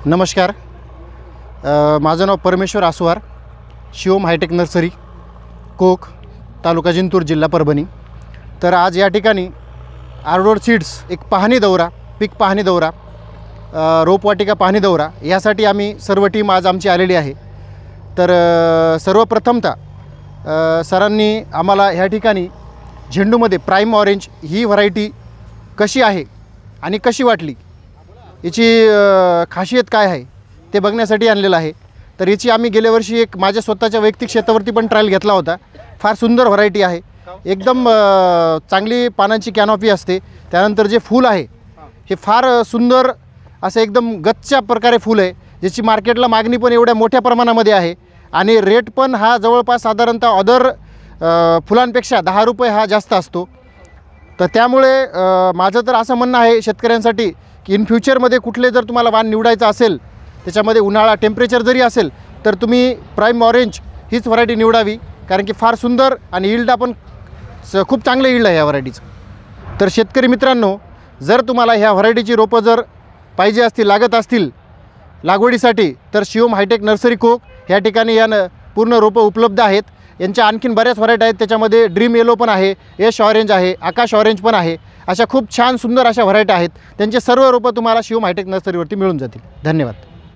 नमस्कार. माझं नाव परमेश्वर आसवार, शिवम हायटेक नर्सरी, कोक, तालुका जिंतूर, जिल्हा परभणी. तर आज या ठिकाणी आर्डोर सीड्स एक पाहणी दौरा, पीक पाहणी दौरा, रोपवाटिका पाहणी दौरा यासाठी आम्ही सर्व टीम आज आमची आलेली आहे. तर सर्वप्रथमतः सरांनी आम्हाला ह्या ठिकाणी झेंडूमध्ये प्राईम ऑरेंज ही व्हरायटी कशी आहे आणि कशी वाटली, याची खासियत काय आहे ते बघण्यासाठी आणलेलं आहे. तर याची आम्ही गेल्या वर्षी एक माझ्या स्वतःच्या वैयक्तिक शेतावरती पण ट्रायल घेतला होता. फार सुंदर व्हरायटी आहे, एकदम चांगली पानांची कॅनॉपी असते. त्यानंतर जे फूल आहे हे फार सुंदर असं एकदम गच्च्या प्रकारे फूल आहे, ज्याची मार्केटला मागणी पण एवढ्या मोठ्या प्रमाणामध्ये आहे आणि रेट पण हा जवळपास साधारणतः अदर फुलांपेक्षा 10 रुपये हा जास्त असतो. तर त्यामुळे माझं तर असं म्हणणं आहे शेतकऱ्यांसाठी की इन फ्युचरमध्ये कुठले जर तुम्हाला वाण निवडायचं असेल, त्याच्यामध्ये उन्हाळा टेम्परेचर जरी असेल तर तुम्ही प्राईम ऑरेंज हीच व्हरायटी निवडावी, कारण की फार सुंदर आणि यील्ड आपण खूप चांगलं यील्ड आहे या व्हरायटीचं. तर शेतकरी मित्रांनो, जर तुम्हाला ह्या व्हरायटीची रोपं जर पाहिजे असतील, लागत असतील लागवडीसाठी, तर शिवम हायटेक नर्सरी कोक ह्या ठिकाणी पूर्ण रोपं उपलब्ध आहेत. यांच्या आणखीन बऱ्याच व्हरायटी आहेत, त्याच्यामध्ये ड्रीम येलो पण आहे, यश ऑरेंज आहे, आकाश ऑरेंज पण आहे. अशा खूप छान सुंदर अशा व्हरायटी आहेत. त्यांचे सर्व रोपं तुम्हाला शिवम हायटेक नर्सरीवरती मिळून जातील. धन्यवाद.